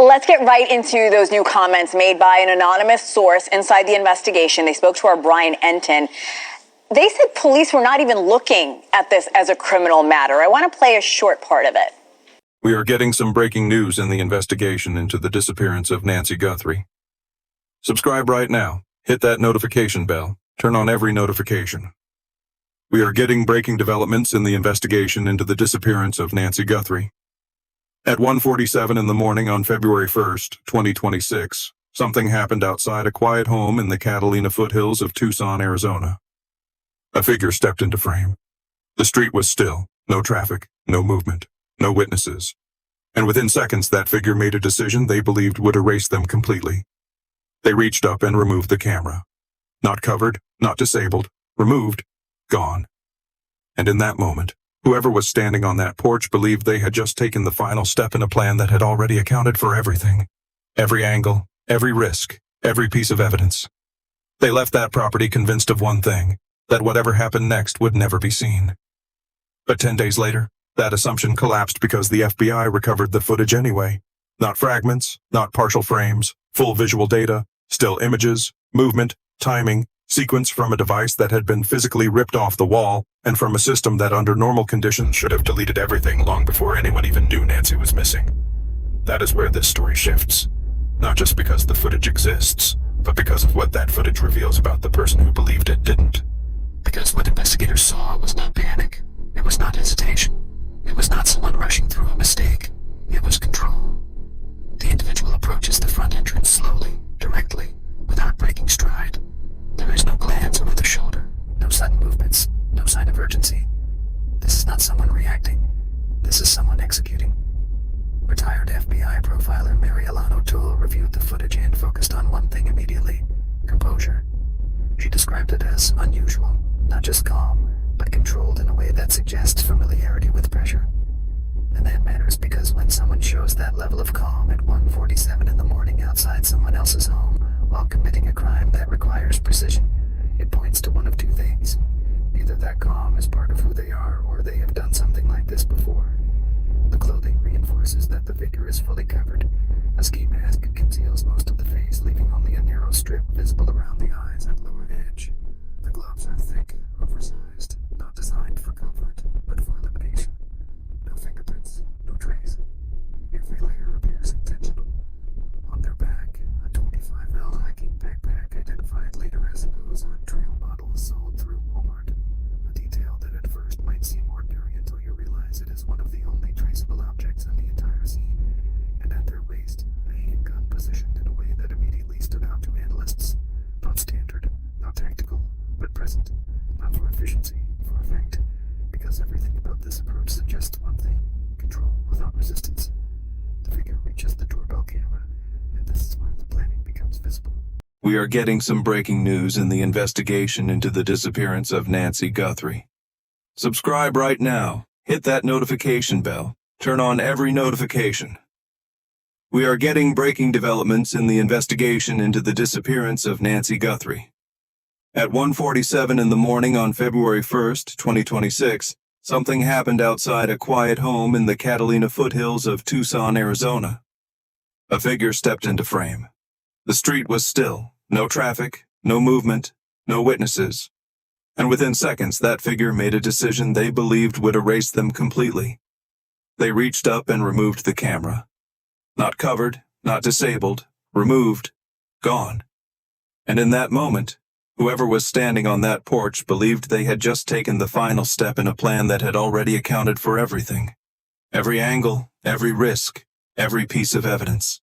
Let's get right into those new comments made by an anonymous source inside the investigation. They spoke to our Brian Enton. They said police were not even looking at this as a criminal matter. I want to play a short part of it. We are getting some breaking news in the investigation into the disappearance of Nancy Guthrie. Subscribe right now. Hit that notification bell. Turn on every notification. We are getting breaking developments in the investigation into the disappearance of Nancy Guthrie. At 1:47 in the morning on February 1st, 2026, something happened outside a quiet home in the Catalina foothills of Tucson, Arizona. A figure stepped into frame. The street was still, no traffic, no movement, no witnesses. And within seconds, that figure made a decision they believed would erase them completely. They reached up and removed the camera. Not covered, not disabled, removed, gone. And in that moment, whoever was standing on that porch believed they had just taken the final step in a plan that had already accounted for everything. Every angle, every risk, every piece of evidence. They left that property convinced of one thing, that whatever happened next would never be seen. But 10 days later, that assumption collapsed because the FBI recovered the footage anyway. Not fragments, not partial frames, full visual data, still images, movement, timing, sequence from a device that had been physically ripped off the wall, and from a system that under normal conditions should have deleted everything long before anyone even knew Nancy was missing. That is where this story shifts. Not just because the footage exists, but because of what that footage reveals about the person who believed it didn't. Because what investigators saw was not panic. It was not hesitation. It was not someone rushing through a mistake. It was control. The individual approaches the front entrance slowly, directly, without breaking stride. There is no glance over the shoulder, no sudden movements, no sign of urgency. This is not someone reacting. This is someone executing. Retired FBI profiler Mary Alano O'Toole reviewed the footage and focused on one thing immediately: composure. She described it as unusual, not just calm, but controlled in a way that suggests familiarity with pressure. And that matters because when someone shows that level of calm at 1:47 in the morning outside someone else's home while committing a crime that requires precision, it points to one of two things. Either that calm is part of who they are, or they have done something like this before. The clothing reinforces that the figure is fully covered. A ski mask conceals most of the face, leaving only a narrow strip visible around the eyes and lower edge. The gloves are thick, oversized, not designed for comfort, but for elimination. No fingerprints, no trace. Every layer appears intentional. On their back, a 25L hiking backpack identified later as an Ozone trail model sold through Walmart. A detail that at first might seem ordinary until you realize it is one of the only traceable objects in the entire scene. And at their waist, a handgun positioned in a way that immediately stood out to analysts. Not standard, not tactical, but present. Not for efficiency, for effect. Because everything about this approach suggests one thing: control without resistance. The figure reaches the doorbell camera, and this is where the planning becomes visible. We are getting some breaking news in the investigation into the disappearance of Nancy Guthrie. Subscribe right now. Hit that notification bell. Turn on every notification. We are getting breaking developments in the investigation into the disappearance of Nancy Guthrie. At 1:47 in the morning on February 1st, 2026, something happened outside a quiet home in the Catalina foothills of Tucson, Arizona. A figure stepped into frame. The street was still, no traffic, no movement, no witnesses. And within seconds, that figure made a decision they believed would erase them completely. They reached up and removed the camera. Not covered, not disabled, removed, gone. And in that moment, whoever was standing on that porch believed they had just taken the final step in a plan that had already accounted for everything. Every angle, every risk, every piece of evidence.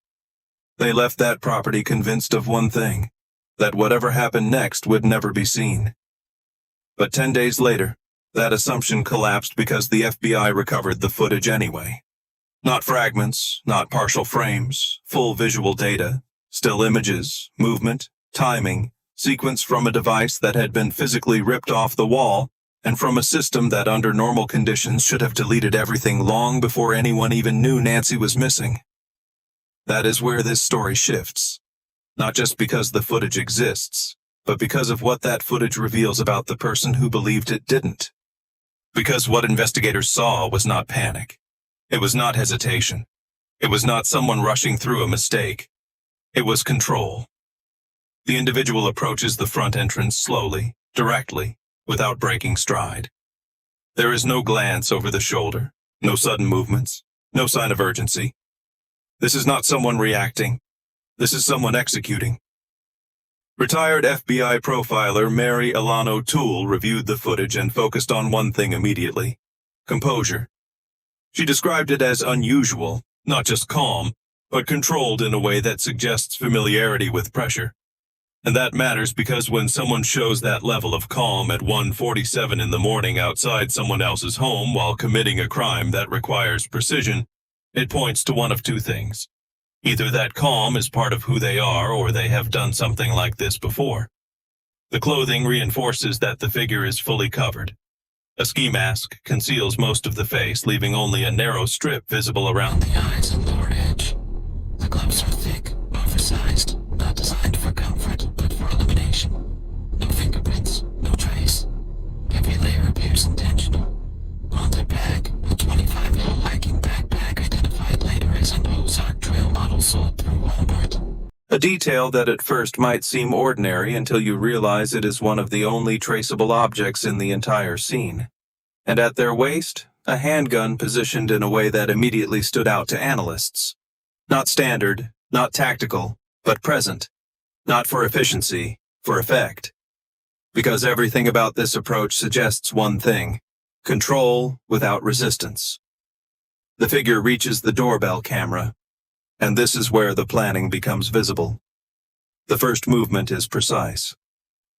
They left that property convinced of one thing: that whatever happened next would never be seen. But 10 days later, that assumption collapsed because the FBI recovered the footage anyway. Not fragments, not partial frames, full visual data, still images, movement, timing, sequence from a device that had been physically ripped off the wall, and from a system that under normal conditions should have deleted everything long before anyone even knew Nancy was missing. That is where this story shifts. Not just because the footage exists, but because of what that footage reveals about the person who believed it didn't. Because what investigators saw was not panic. It was not hesitation. It was not someone rushing through a mistake. It was control. The individual approaches the front entrance slowly, directly, without breaking stride. There is no glance over the shoulder, no sudden movements, no sign of urgency. This is not someone reacting. This is someone executing. Retired FBI profiler Mary Alano Toole reviewed the footage and focused on one thing immediately: composure. She described it as unusual, not just calm, but controlled in a way that suggests familiarity with pressure. And that matters because when someone shows that level of calm at 1:47 in the morning outside someone else's home while committing a crime that requires precision, it points to one of two things. Either that calm is part of who they are, or they have done something like this before. The clothing reinforces that the figure is fully covered. A ski mask conceals most of the face, leaving only a narrow strip visible around The eyes and lower edge. The gloves are thick, oversized, not designed for comfort, but for elimination. No fingerprints, no trace. Every layer appears intentional. On their back, a 25-year-old hiking backpack identified later as an Ozark Trail model sold through Walmart. a detail that at first might seem ordinary until you realize it is one of the only traceable objects in the entire scene. And at their waist, a handgun positioned in a way that immediately stood out to analysts. Not standard, not tactical, but present. Not for efficiency, for effect. Because everything about this approach suggests one thing: control without resistance. The figure reaches the doorbell camera, and this is where the planning becomes visible. The first movement is precise.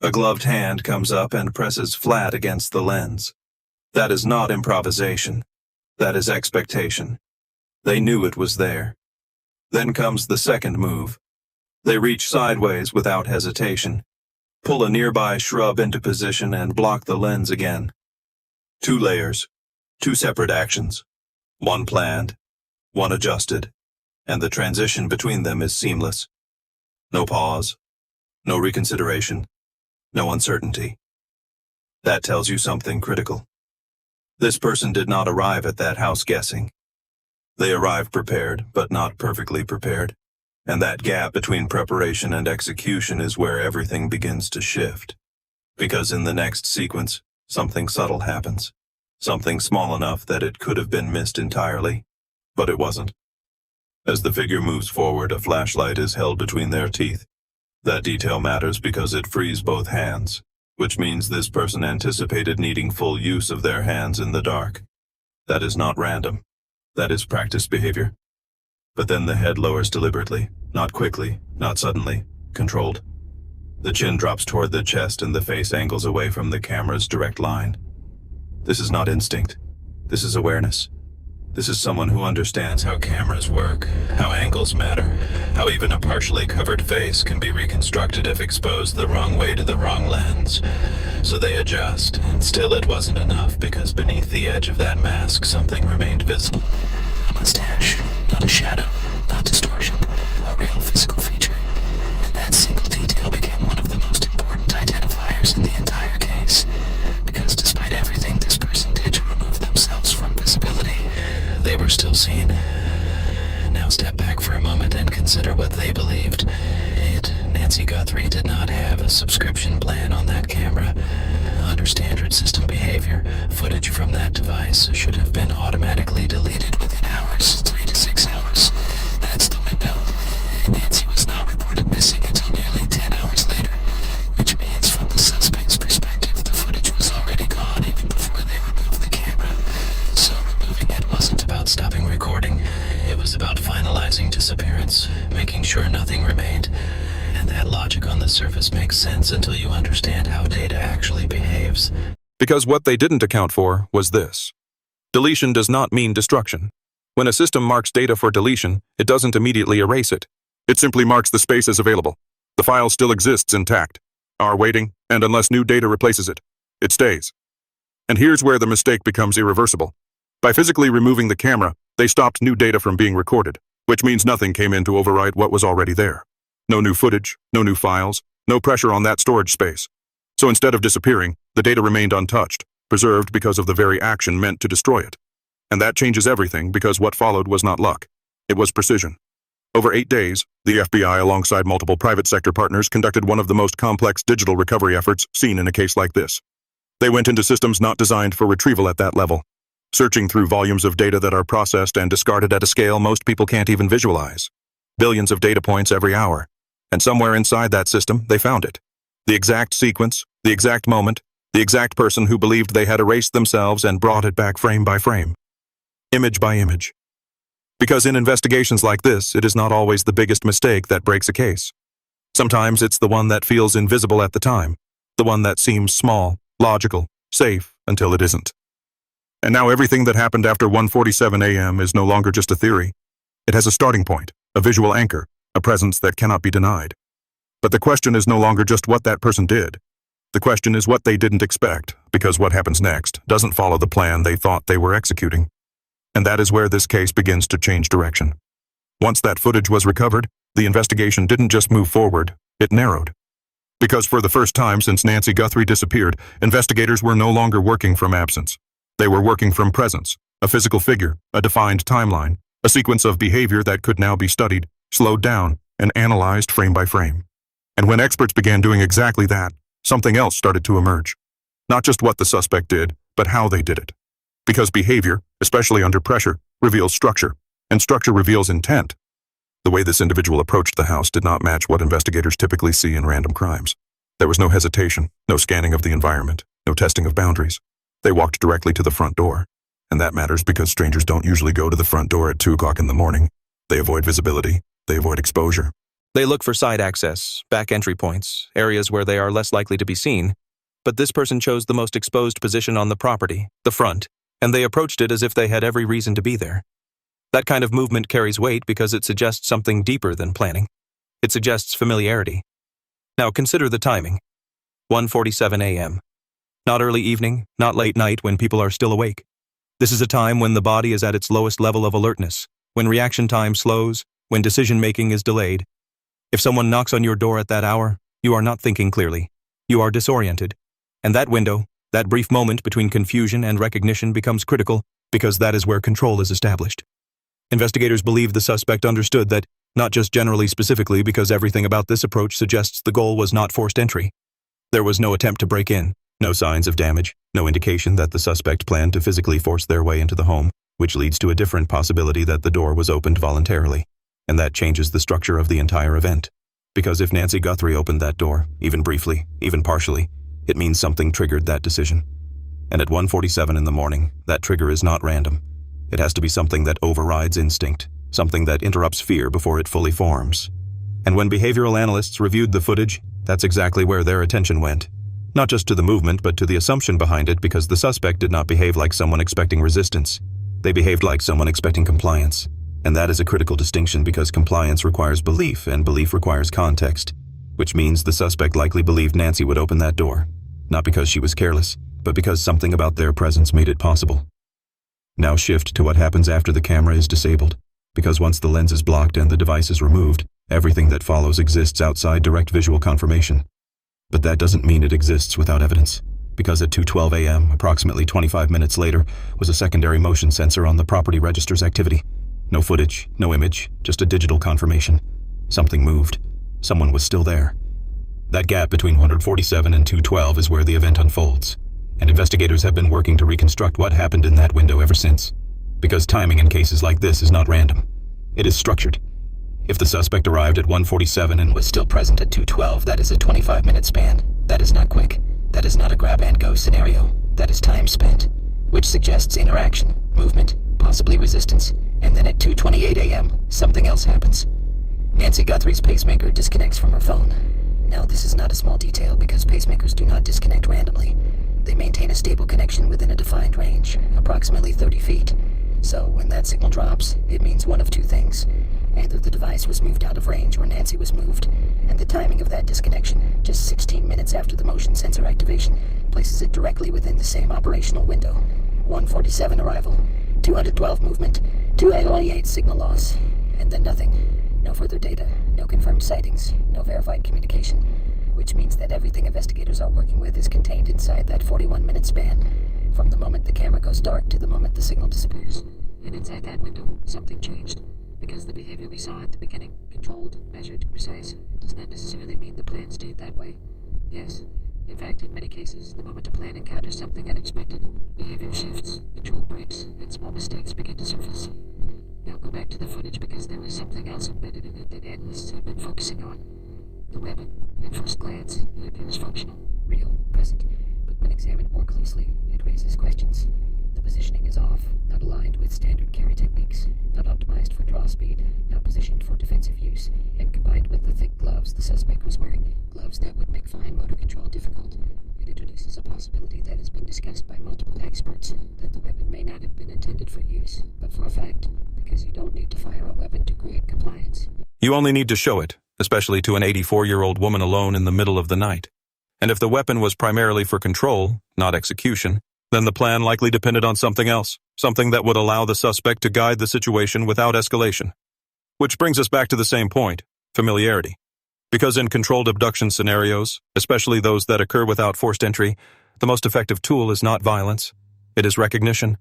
A gloved hand comes up and presses flat against the lens. That is not improvisation. That is expectation. They knew it was there. Then comes the second move. They reach sideways without hesitation, pull a nearby shrub into position and block the lens again. 2 layers, 2 separate actions. One planned, one adjusted, and the transition between them is seamless. No pause, no reconsideration, no uncertainty. That tells you something critical. This person did not arrive at that house guessing. They arrived prepared, but not perfectly prepared. And that gap between preparation and execution is where everything begins to shift. Because in the next sequence, something subtle happens. Something small enough that it could have been missed entirely, but it wasn't. As the figure moves forward, a flashlight is held between their teeth. That detail matters because it frees both hands, which means this person anticipated needing full use of their hands in the dark. That is not random. That is practiced behavior. But then the head lowers deliberately, not quickly, not suddenly, controlled. The chin drops toward the chest and the face angles away from the camera's direct line. This is not instinct. This is awareness. This is someone who understands how cameras work, how angles matter, how even a partially covered face can be reconstructed if exposed the wrong way to the wrong lens. So they adjust, and still it wasn't enough because beneath the edge of that mask something remained visible. A mustache, not a shadow, not distortion, a real physical feature. And that single detail became one of the most important identifiers in the entire case. Because despite everything this person did to remove themselves from visibility, they were still seen. Now step back for a moment and consider what they believed. Nancy Guthrie did not have a subscription plan on that camera. Under standard system behavior, footage from that device should have been automatically deleted within hours, 3 to 6 hours. That's the window. Nancy was not reported missing until nearly 10 hours later, which means from the suspect's perspective, the footage was already gone even before they removed the camera. So removing it wasn't about stopping recording. It was about finalizing disappearance, making sure nothing remained. And that logic on the surface makes sense until you understand how data actually behaves. Because what they didn't account for was this. Deletion does not mean destruction. When a system marks data for deletion, it doesn't immediately erase it. It simply marks the space as available. The file still exists intact, are waiting, and unless new data replaces it, it stays. And here's where the mistake becomes irreversible. By physically removing the camera, they stopped new data from being recorded, which means nothing came in to overwrite what was already there. No new footage, no new files, no pressure on that storage space. So instead of disappearing, the data remained untouched, preserved because of the very action meant to destroy it. And that changes everything because what followed was not luck. It was precision. Over 8 days, the FBI, alongside multiple private sector partners, conducted one of the most complex digital recovery efforts seen in a case like this. They went into systems not designed for retrieval at that level, searching through volumes of data that are processed and discarded at a scale most people can't even visualize. Billions of data points every hour. And somewhere inside that system, they found it. The exact sequence, the exact moment, the exact person who believed they had erased themselves and brought it back frame by frame. Image by image. Because in investigations like this, it is not always the biggest mistake that breaks a case. Sometimes it's the one that feels invisible at the time, the one that seems small, logical, safe, until it isn't. And now everything that happened after 1:47 a.m. is no longer just a theory. It has a starting point, a visual anchor, a presence that cannot be denied. But the question is no longer just what that person did. The question is what they didn't expect, because what happens next doesn't follow the plan they thought they were executing. And that is where this case begins to change direction. Once that footage was recovered, the investigation didn't just move forward, it narrowed. Because for the first time since Nancy Guthrie disappeared, investigators were no longer working from absence. They were working from presence, a physical figure, a defined timeline, a sequence of behavior that could now be studied, slowed down, and analyzed frame by frame. And when experts began doing exactly that, something else started to emerge. Not just what the suspect did, but how they did it. Because behavior, especially under pressure, reveals structure, and structure reveals intent. The way this individual approached the house did not match what investigators typically see in random crimes. There was no hesitation, no scanning of the environment, no testing of boundaries. They walked directly to the front door. And that matters because strangers don't usually go to the front door at 2 o'clock in the morning. They avoid visibility. They avoid exposure. They look for side access, back entry points, areas where they are less likely to be seen. But this person chose the most exposed position on the property, the front, and they approached it as if they had every reason to be there. That kind of movement carries weight because it suggests something deeper than planning. It suggests familiarity. Now consider the timing. 1:47 a.m. Not early evening, not late night when people are still awake. This is a time when the body is at its lowest level of alertness, when reaction time slows, when decision-making is delayed. If someone knocks on your door at that hour, you are not thinking clearly. You are disoriented. And that window, that brief moment between confusion and recognition becomes critical because that is where control is established. Investigators believe the suspect understood that, not just generally specifically because everything about this approach suggests the goal was not forced entry. There was no attempt to break in, no signs of damage, no indication that the suspect planned to physically force their way into the home, which leads to a different possibility that the door was opened voluntarily. And that changes the structure of the entire event. Because if Nancy Guthrie opened that door, even briefly, even partially, it means something triggered that decision. And at 1:47 in the morning, that trigger is not random. It has to be something that overrides instinct, something that interrupts fear before it fully forms. And when behavioral analysts reviewed the footage, that's exactly where their attention went. Not just to the movement, but to the assumption behind it, because the suspect did not behave like someone expecting resistance. They behaved like someone expecting compliance. And that is a critical distinction because compliance requires belief, and belief requires context. Which means the suspect likely believed Nancy would open that door. Not because she was careless, but because something about their presence made it possible. Now shift to what happens after the camera is disabled. Because once the lens is blocked and the device is removed, everything that follows exists outside direct visual confirmation. But that doesn't mean it exists without evidence. Because at 2:12 a.m., approximately 25 minutes later, was a secondary motion sensor on the property register's activity. No footage, no image, just a digital confirmation. Something moved. Someone was still there. That gap between 147 and 2:12 is where the event unfolds, and investigators have been working to reconstruct what happened in that window ever since. Because timing in cases like this is not random. It is structured. If the suspect arrived at 1:47 and was still present at 2:12, that is a 25-minute span. That is not quick. That is not a grab-and-go scenario. That is time spent, which suggests interaction, movement, possibly resistance, and then at 2:28 a.m., something else happens. Nancy Guthrie's pacemaker disconnects from her phone. Now, this is not a small detail because pacemakers do not disconnect randomly. They maintain a stable connection within a defined range, approximately 30 feet. So, when that signal drops, it means one of two things. Either the device was moved out of range or Nancy was moved, and the timing of that disconnection, just 16 minutes after the motion sensor activation, places it directly within the same operational window. 1:47 arrival, 212 movement, 2:28 signal loss, and then nothing. No further data, no confirmed sightings, no verified communication, which means that everything investigators are working with is contained inside that 41-minute span, from the moment the camera goes dark to the moment the signal disappears. And inside that window, something changed. Because the behavior we saw at the beginning, controlled, measured, precise, does not necessarily mean the plan stayed that way. Yes. In fact, in many cases, the moment a plan encounters something unexpected, behavior shifts, control breaks, and small mistakes begin to surface. Now go back to the footage because there is something else embedded in it that analysts have been focusing on. The weapon. At first glance, it appears functional, real, present, but when examined more closely, it raises questions. The positioning is off, not aligned with standard carry techniques, not optimized for draw speed, not positioned for defensive use, and combined with the thick gloves the suspect was wearing, gloves that would make fine motor control difficult. It introduces a possibility that has been discussed by multiple experts, that the weapon may not have been intended for use, but for effect, because you don't need to fire a weapon to create compliance. You only need to show it, especially to an 84-year-old woman alone in the middle of the night. And if the weapon was primarily for control, not execution, then the plan likely depended on something else, something that would allow the suspect to guide the situation without escalation. Which brings us back to the same point, familiarity. Because in controlled abduction scenarios, especially those that occur without forced entry, the most effective tool is not violence. It is recognition,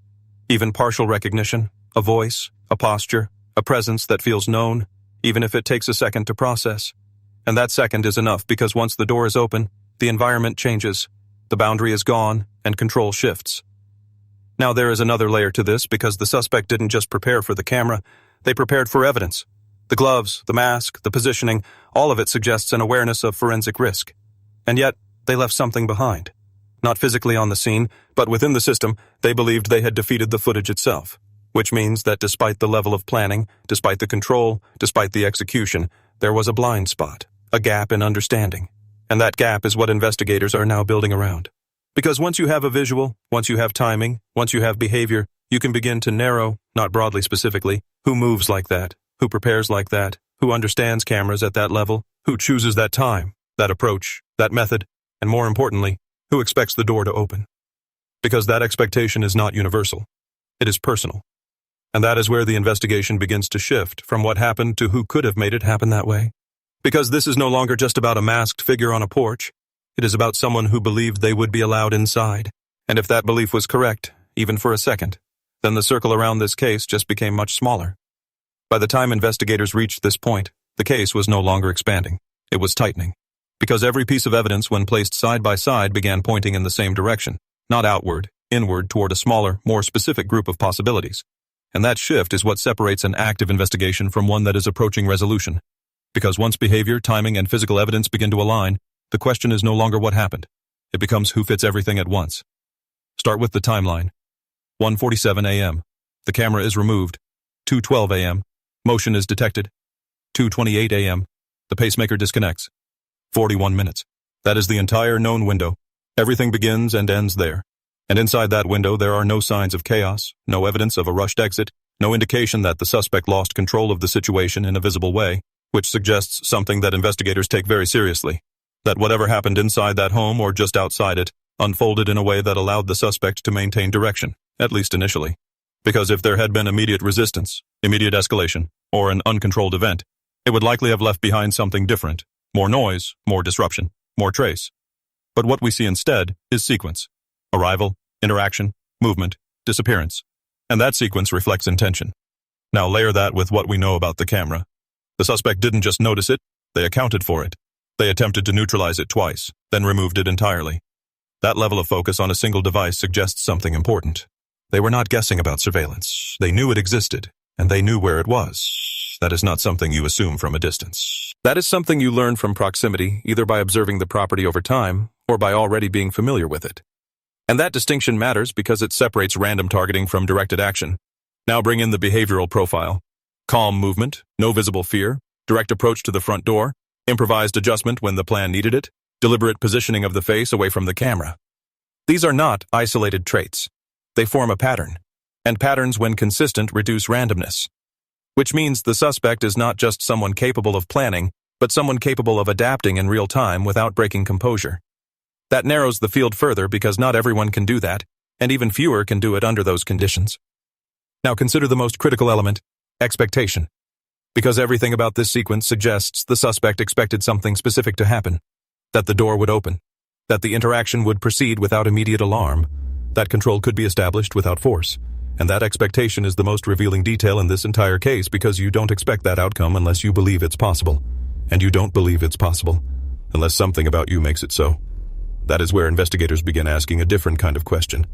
even partial recognition, a voice, a posture, a presence that feels known, even if it takes a second to process. And that second is enough because once the door is open, the environment changes, the boundary is gone, and control shifts. Now there is another layer to this because the suspect didn't just prepare for the camera, they prepared for evidence. The gloves, the mask, the positioning, all of it suggests an awareness of forensic risk. And yet, they left something behind. Not physically on the scene, but within the system, they believed they had defeated the footage itself. Which means that despite the level of planning, despite the control, despite the execution, there was a blind spot, a gap in understanding. And that gap is what investigators are now building around. Because once you have a visual, once you have timing, once you have behavior, you can begin to narrow, not broadly specifically, who moves like that, who prepares like that, who understands cameras at that level, who chooses that time, that approach, that method, and more importantly, who expects the door to open. Because that expectation is not universal. It is personal. And that is where the investigation begins to shift from what happened to who could have made it happen that way. Because this is no longer just about a masked figure on a porch. It is about someone who believed they would be allowed inside. And if that belief was correct, even for a second, then the circle around this case just became much smaller. By the time investigators reached this point, the case was no longer expanding. It was tightening. Because every piece of evidence when placed side by side began pointing in the same direction, not outward, inward toward a smaller, more specific group of possibilities. And that shift is what separates an active investigation from one that is approaching resolution. Because once behavior, timing, and physical evidence begin to align, the question is no longer what happened. It becomes who fits everything at once. Start with the timeline. 1:47 a.m. The camera is removed. 2:12 a.m. Motion is detected. 2:28 a.m. The pacemaker disconnects. 41 minutes. That is the entire known window. Everything begins and ends there. And inside that window there are no signs of chaos, no evidence of a rushed exit, no indication that the suspect lost control of the situation in a visible way, which suggests something that investigators take very seriously. That whatever happened inside that home or just outside it unfolded in a way that allowed the suspect to maintain direction, at least initially. Because if there had been immediate resistance, immediate escalation, or an uncontrolled event, it would likely have left behind something different, more noise, more disruption, more trace. But what we see instead is sequence. Arrival, interaction, movement, disappearance. And that sequence reflects intention. Now layer that with what we know about the camera. The suspect didn't just notice it, they accounted for it. They attempted to neutralize it twice, then removed it entirely. That level of focus on a single device suggests something important. They were not guessing about surveillance. They knew it existed, and they knew where it was. That is not something you assume from a distance. That is something you learn from proximity, either by observing the property over time, or by already being familiar with it. And that distinction matters because it separates random targeting from directed action. Now bring in the behavioral profile. Calm movement, no visible fear, direct approach to the front door, improvised adjustment when the plan needed it, deliberate positioning of the face away from the camera. These are not isolated traits. They form a pattern. And patterns, when consistent, reduce randomness. Which means the suspect is not just someone capable of planning, but someone capable of adapting in real time without breaking composure. That narrows the field further because not everyone can do that, and even fewer can do it under those conditions. Now consider the most critical element, expectation. Because everything about this sequence suggests the suspect expected something specific to happen. That the door would open. That the interaction would proceed without immediate alarm. That control could be established without force. And that expectation is the most revealing detail in this entire case because you don't expect that outcome unless you believe it's possible. And you don't believe it's possible unless something about you makes it so. That is where investigators begin asking a different kind of question.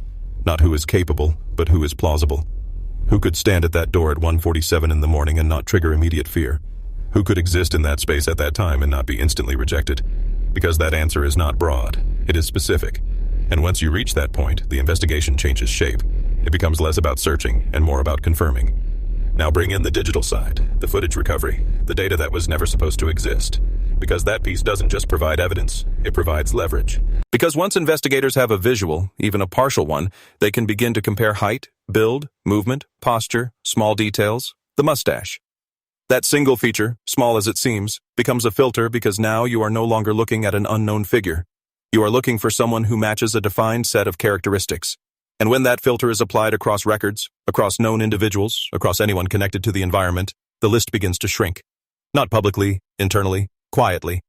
Not who is capable, but who is plausible. Who could stand at that door at 1:47 in the morning and not trigger immediate fear? Who could exist in that space at that time and not be instantly rejected? Because that answer is not broad, it is specific. And once you reach that point, the investigation changes shape. It becomes less about searching and more about confirming. Now bring in the digital side, the footage recovery, the data that was never supposed to exist. Because that piece doesn't just provide evidence, it provides leverage. Because once investigators have a visual, even a partial one, they can begin to compare height, build, movement, posture, small details, the mustache. That single feature, small as it seems, becomes a filter because now you are no longer looking at an unknown figure. You are looking for someone who matches a defined set of characteristics. And when that filter is applied across records, across known individuals, across anyone connected to the environment, the list begins to shrink. Not publicly, internally, quietly.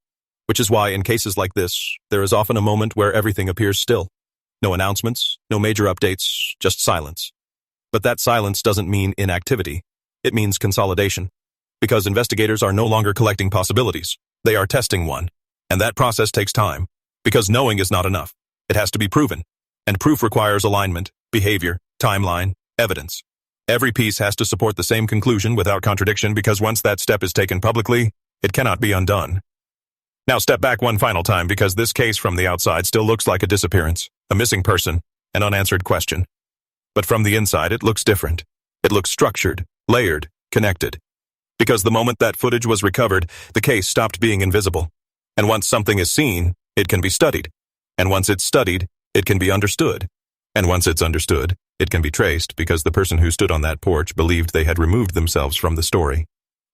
Which is why in cases like this, there is often a moment where everything appears still. No announcements, no major updates, just silence. But that silence doesn't mean inactivity. It means consolidation. Because investigators are no longer collecting possibilities. They are testing one. And that process takes time. Because knowing is not enough. It has to be proven. And proof requires alignment, behavior, timeline, evidence. Every piece has to support the same conclusion without contradiction because once that step is taken publicly, it cannot be undone. Now step back one final time because this case from the outside still looks like a disappearance, a missing person, an unanswered question. But from the inside, it looks different. It looks structured, layered, connected. Because the moment that footage was recovered, the case stopped being invisible. And once something is seen, it can be studied. And once it's studied, it can be understood. And once it's understood, it can be traced because the person who stood on that porch believed they had removed themselves from the story.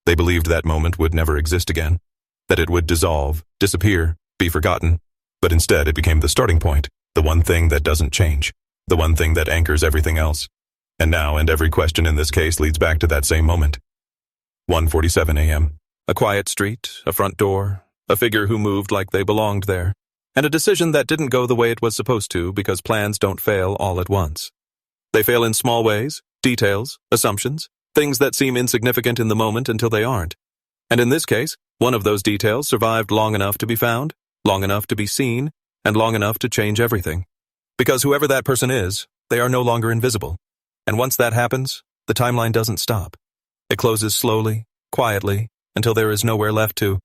They believed that moment would never exist again, that it would dissolve, disappear, be forgotten. But instead, it became the starting point, the one thing that doesn't change, the one thing that anchors everything else. And now, and every question in this case leads back to that same moment. 1:47 a.m. A quiet street, a front door, a figure who moved like they belonged there, and a decision that didn't go the way it was supposed to because plans don't fail all at once. They fail in small ways, details, assumptions, things that seem insignificant in the moment until they aren't. And in this case, one of those details survived long enough to be found, long enough to be seen, and long enough to change everything. Because whoever that person is, they are no longer invisible. And once that happens, the timeline doesn't stop. It closes slowly, quietly, until there is nowhere left to